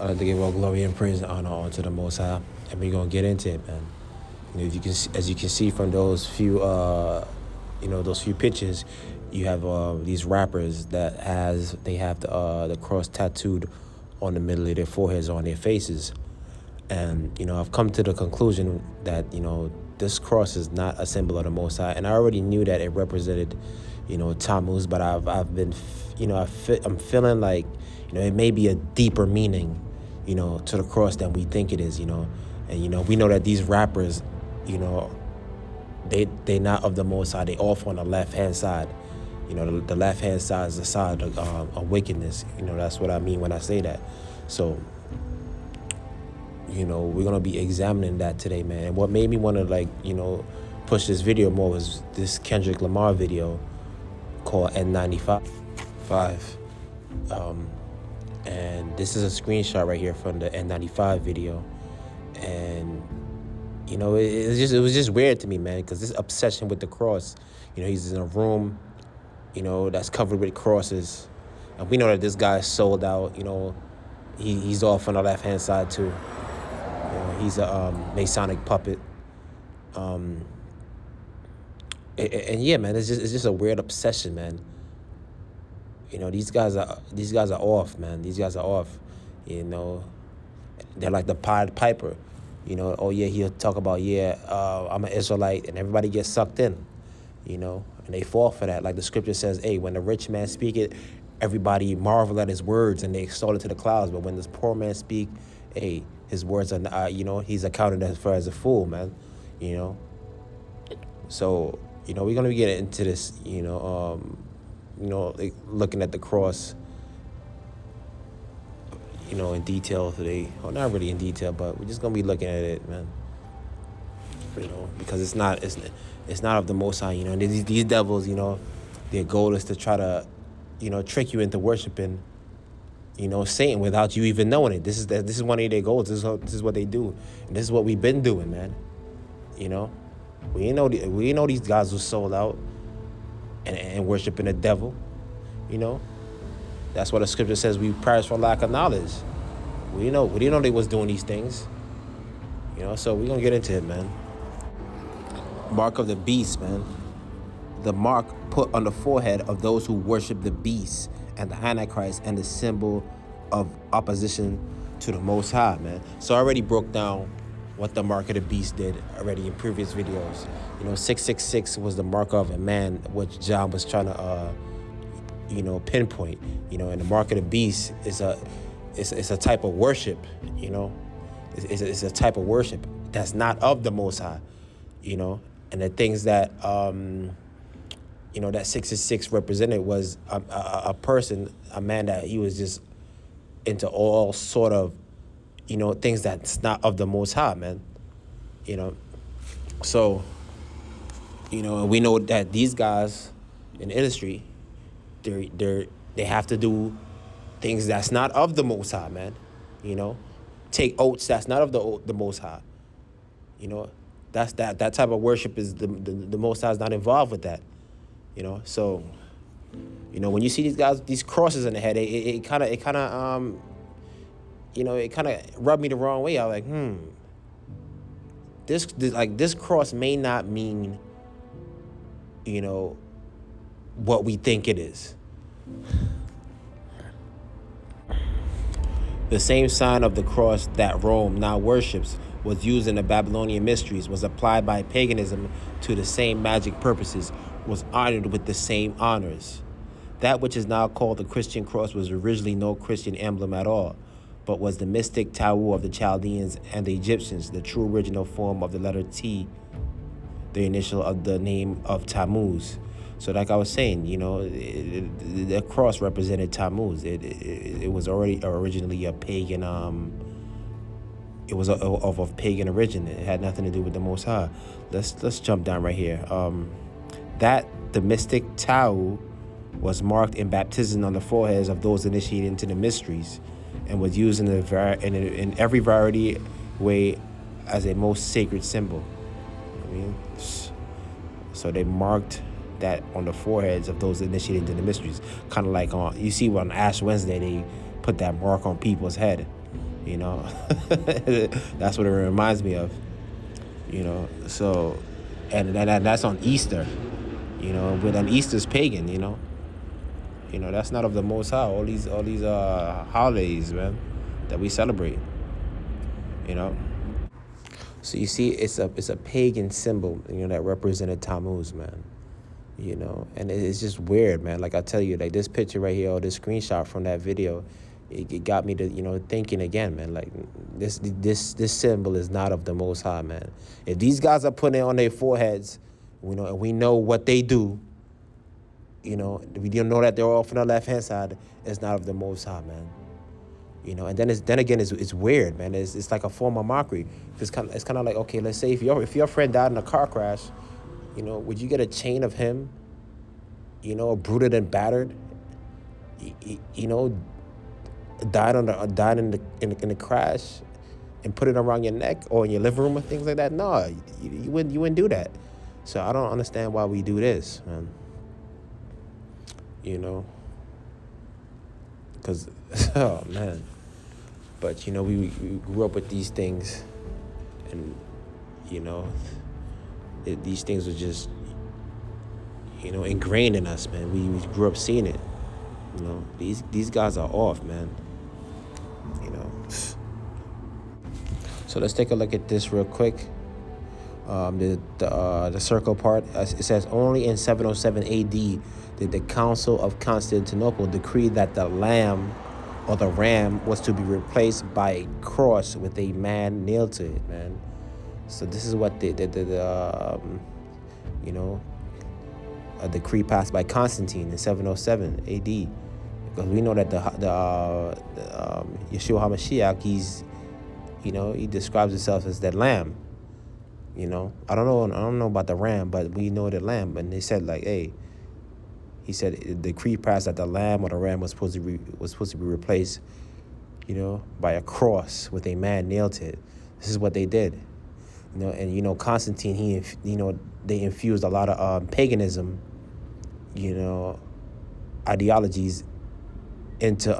I'd like to give all glory and praise and honor unto the Most High, and we're gonna get into it, man. You know, as you can see from those few, those few pictures, you have these rappers that have the cross tattooed on the middle of their foreheads, on their faces, and I've come to the conclusion that this cross is not a symbol of the Most High, and I already knew that it represented, Tammuz, but I'm feeling like it may be a deeper meaning, to the cross than we think it is, and we know that these rappers, they not of the Most High. They off on the left hand side. The left hand side is the side of wickedness. That's what I mean when I say that. So, we're gonna be examining that today, man. And what made me want to push this video more was this Kendrick Lamar video called N95. And this is a screenshot right here from the N95 video, and it was just weird to me, man, because this obsession with the cross. He's in a room, that's covered with crosses, and we know that this guy is sold out. He's off on the left hand side too. He's a Masonic puppet. And yeah, man, it's just a weird obsession, man. These guys are off, man. These guys are off. They're like the Pied Piper. Oh yeah, he'll talk about, I'm an Israelite, and everybody gets sucked in, and they fall for that. Like the scripture says, hey, when the rich man speaketh, everybody marvel at his words and they extol it to the clouds. But when this poor man speak, hey, his words are, he's accounted as a fool, man. So, we're gonna be getting into this, looking at the cross, in detail today. Well, not really in detail, but we're just gonna be looking at it, man. Because it's not of the Most High. And these devils, their goal is to try to, trick you into worshiping, Satan without you even knowing it. This is one of their goals. This is what they do, and this is what we've been doing, man. We know these guys were sold out and worshiping the devil. That's what the scripture says. We perish for lack of knowledge. We didn't know they was doing these things. So we're gonna get into it, man. Mark of the beast, man. The mark put on the forehead of those who worship the beast and the Antichrist, and the symbol of opposition to the Most High, man. So I already broke down what the mark of the beast did already in previous videos. 666 was the mark of a man, which John was trying to pinpoint. And the mark of the beast is a type of worship. It's a type of worship that's not of the Most High. And the things that that 666 represented was a person, a man that he was just into all sort of things that's not of the Most High, man. So we know that these guys in the industry, they have to do things that's not of the Most High, man. Take oaths that's not of the Most High. That's that type of worship is the Most High is not involved with that. So when you see these guys, these crosses in the head, it kind of rubbed me the wrong way. I was like, this cross may not mean what we think it is. The same sign of the cross that Rome now worships was used in the Babylonian mysteries, was applied by paganism to the same magic purposes, was honored with the same honors. That which is now called the Christian cross was originally no Christian emblem at all, but was the mystic Tau of the Chaldeans and the Egyptians, the true original form of the letter T, the initial of the name of Tammuz. So like I was saying, the cross represented Tammuz. It was already originally a pagan, it was of pagan origin. It had nothing to do with the Most High. Let's jump down right here. That the mystic Tau was marked in baptism on the foreheads of those initiated into the mysteries, and was used in every variety way as a most sacred symbol. So they marked that on the foreheads of those initiated into the mysteries. Kind of like on, you see on Ash Wednesday, they put that mark on people's head. You know, that's what it reminds me of. You know, so, and that's on Easter. You know, but then Easter's pagan. You know that's not of the Most High. All these holidays, man, that we celebrate. You know. So you see, it's a pagan symbol, that represented Tammuz, man. You know, and it's just weird, man. Like I tell you, like this picture right here, or this screenshot from that video, it got me to, thinking again, man. Like this symbol is not of the Most High, man. If these guys are putting it on their foreheads, and we know what they do, we don't know that they're off on the left hand side, it's not of the Most High, man. And then again, it's weird, man. It's like a form of mockery. It's kind of like, okay, let's say if your friend died in a car crash, would you get a chain of him, bruited and battered, died in the crash, and put it around your neck or in your living room or things like that? No, you wouldn't do that. So I don't understand why we do this, man. Because oh man. But we grew up with these things, and these things were just ingrained in us, man. We grew up seeing it. These guys are off, man. So let's take a look at this real quick. The circle part. It says only in 707 A.D. did the Council of Constantinople decree that the lamb or the ram was to be replaced by a cross with a man nailed to it, man. So this is what a decree passed by Constantine in 707 A.D. Because we know that the Yeshua HaMashiach, he describes himself as that lamb. I don't know about the ram, but we know the lamb. And they said like, hey. He said the decree passed that the lamb or the ram was supposed to be replaced, by a cross with a man nailed to it. This is what they did, and Constantine, they infused a lot of paganism, ideologies into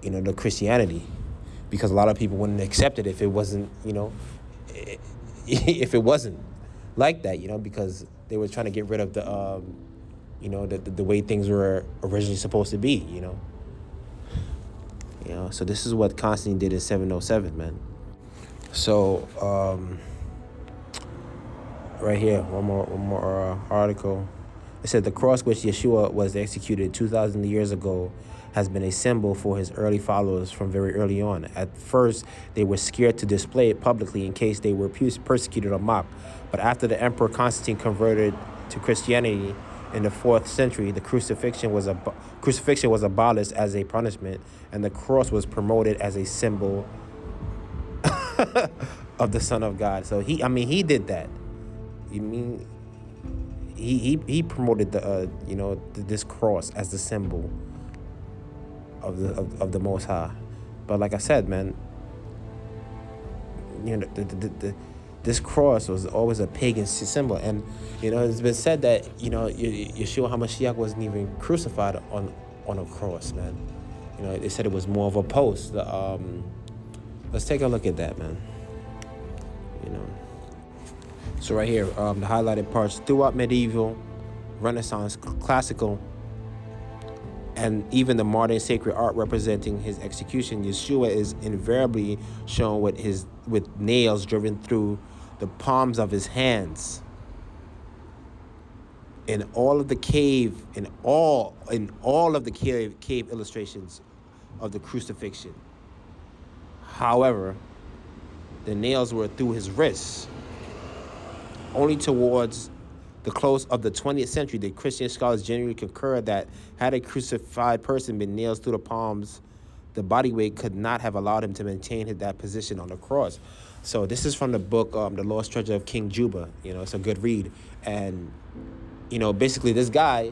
the Christianity, because a lot of people wouldn't accept it if it wasn't, if it wasn't like that, because they were trying to get rid of the way things were originally supposed to be, So this is what Constantine did in 707, man. So right here, one more article. It said the cross which Yeshua was executed 2,000 years ago has been a symbol for his early followers from very early on. At first, they were scared to display it publicly in case they were persecuted or mocked. But after the Emperor Constantine converted to Christianity in the 4th century, the crucifixion was abolished as a punishment, and the cross was promoted as a symbol of the Son of God. So he did that. He promoted this cross as the symbol of the Most High. But like I said, man, this cross was always a pagan symbol, and it's been said that Yeshua HaMashiach wasn't even crucified on a cross, man. They said it was more of a post. Let's take a look at that, man. So right here, the highlighted parts throughout medieval, Renaissance, classical, and even the modern sacred art representing his execution, Yeshua is invariably shown with nails driven through the palms of his hands. In all of the cave illustrations of the crucifixion. However, the nails were through his wrists. Only towards the close of the 20th century did Christian scholars generally concur that had a crucified person been nailed through the palms, the body weight could not have allowed him to maintain that position on the cross. So this is from the book, The Lost Treasure of King Juba. It's a good read. And, basically this guy,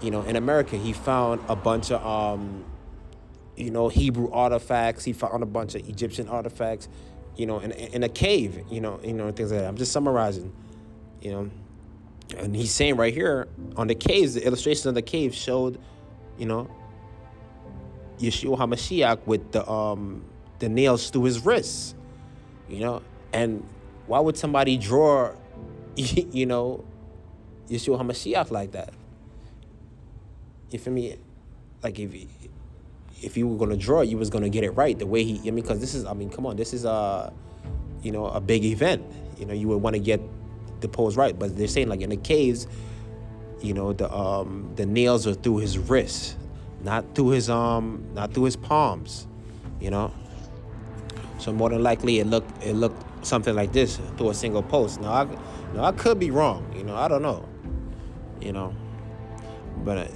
in America, he found a bunch of, Hebrew artifacts. He found a bunch of Egyptian artifacts, in a cave, things like that. I'm just summarizing, And he's saying right here on the caves, the illustrations of the caves showed, you know, Yeshua HaMashiach with the nails through his wrists, you know. And why would somebody draw, you know, Yeshua HaMashiach like that? You feel me? Like if you were gonna draw it, you was gonna get it right the way he. I mean, because this is. I mean, come on, this is you know, a big event. You know, you would want to get the pose right. But they're saying like in the caves, you know, the nails are through his wrists, not through his palms. You know. So more than likely, it looked something like this through a single post. Now I could be wrong. You know, I don't know. You know, but.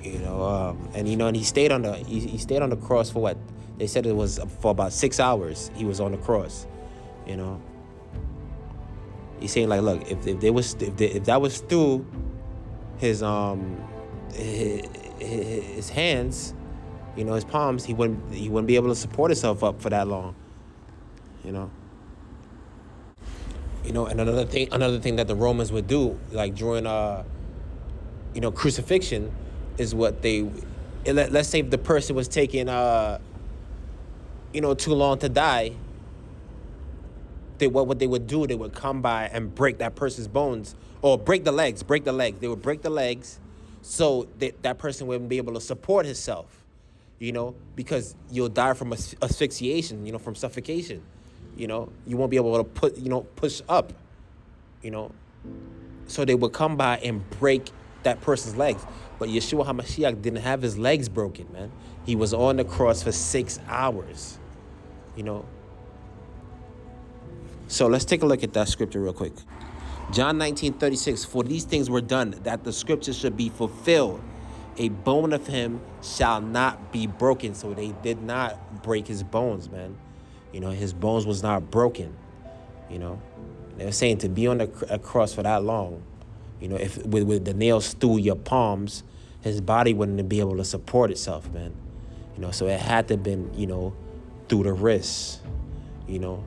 You know, and you know, and he stayed on the cross for what they said it was for about 6 hours. He was on the cross. You know, he's saying like, look, if that was through his hands, you know, his palms, he wouldn't be able to support himself up for that long. You know. You know, and another thing that the Romans would do, like during you know, crucifixion, is what let's say if the person was taking you know, too long to die, what they would do, they would come by and break that person's bones, or break the legs. They would break the legs so that person wouldn't be able to support himself, you know, because you'll die from asphyxiation, you know, from suffocation. You know, you won't be able to push up, you know. So they would come by and break that person's legs. But Yeshua HaMashiach didn't have his legs broken, man. He was on the cross for 6 hours, you know. So let's take a look at that scripture real quick. John 19:36, for these things were done, that the scripture should be fulfilled. A bone of him shall not be broken. So they did not break his bones, man. You know, his bones was not broken, you know. They were saying to be on a cross for that long, you know, if with the nails through your palms, his body wouldn't be able to support itself, man. You know, so it had to have been, you know, through the wrists, you know.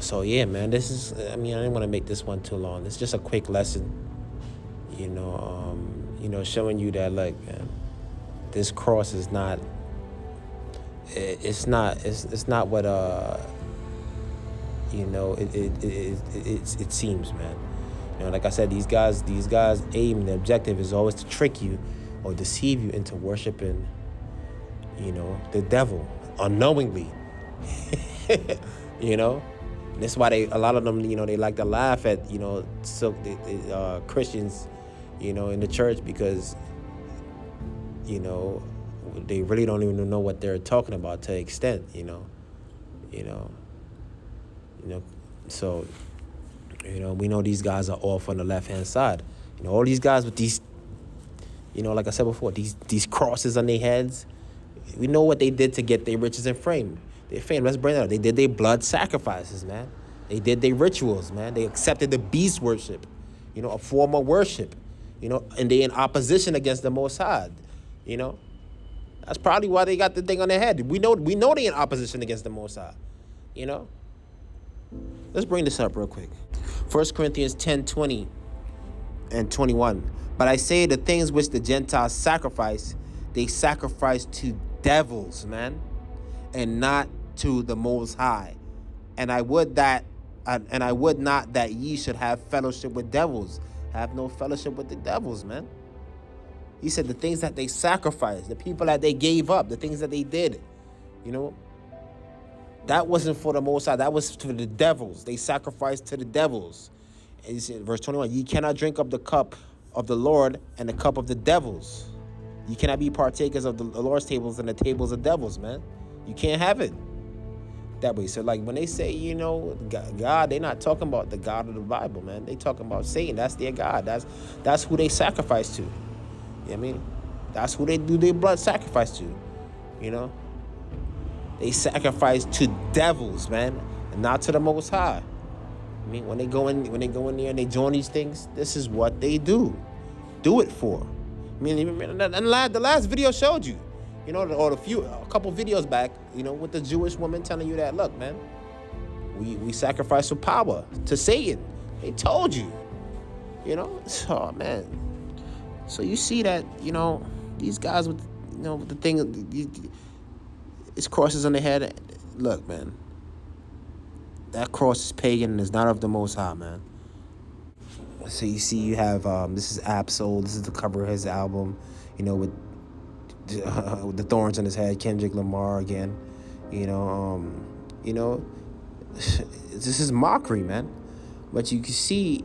So yeah, man, this is, I mean, I didn't want to make this one too long. It's just a quick lesson, you know, showing you that, like, man, this cross is not, it's not what you know, it seems, man. You know, like I said, these guys' aim, the objective is always to trick you or deceive you into worshiping, you know, the devil unknowingly. You know, and that's why a lot of them, you know, they like to laugh at, you know, Christians, you know, in the church, because, you know, they really don't even know what they're talking about to an extent, you know. So, you know, we know these guys are off on the left-hand side. You know, all these guys with these, you know, like I said before, these crosses on their heads, we know what they did to get their riches and fame. Let's bring that up. They did their blood sacrifices, man. They did their rituals, man. They accepted the beast worship, you know, a form of worship, you know, and they're in opposition against the Most High, you know. That's probably why they got the thing on their head. We know they're in opposition against the Most High, you know. Let's bring this up real quick. 1 Corinthians 10:20 and 21. But I say the things which the Gentiles sacrifice, they sacrifice to devils, man, and not to the Most High. And I would not that ye should have fellowship with devils. Have no fellowship with the devils, man. He said the things that they sacrificed, the people that they gave up, the things that they did, you know, that wasn't for the Most High. That was to the devils. They sacrificed to the devils. And he said, verse 21, ye cannot drink of the cup of the Lord and the cup of the devils. You cannot be partakers of the Lord's tables and the tables of devils, man. You can't have it that way. So, like, when they say, you know, God, they're not talking about the God of the Bible, man. They talking about Satan. That's their God. That's who they sacrifice to. You know what I mean? That's who they do their blood sacrifice to, you know? They sacrifice to devils, man, and not to the Most High. I mean, when they go in there and they join these things, this is what they do it for. I mean, and the last video showed you, you know, or a couple videos back, you know, with the Jewish woman telling you that, look, man, We sacrifice for power to Satan. They told you. Oh man. So you see that, these guys with, with the thing, it's crosses on their head. Look, man, that cross is pagan and is not of the Most High, man. So you see, you have this is Absol. This is the cover of his album, with the thorns on his head. Kendrick Lamar again, this is Mockery, man. But you can see,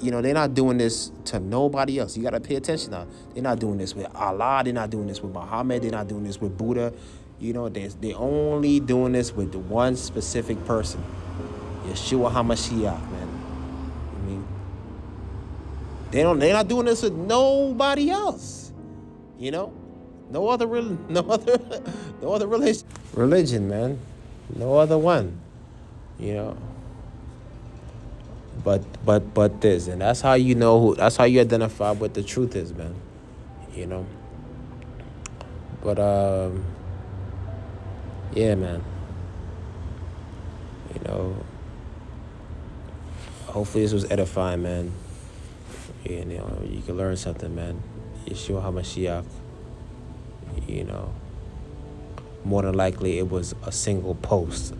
they're not doing this to nobody else. You got to pay attention now. They're not doing this with Allah. They're not doing this with Muhammad. They're not doing this with Buddha. They're only doing this with one specific person, Yeshua HaMashiach, man. I mean, they're not doing this with nobody else. No other religion, man. No other one. But this, and that's how you know that's how you identify what the truth is, man. But yeah, man. Hopefully this was edifying, man. You can learn something, man. Yeshua HaMashiach, more than likely it was a single post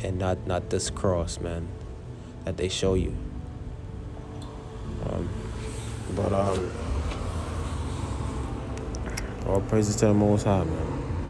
and not this cross, man, that they show you. All praises to the Most High, man.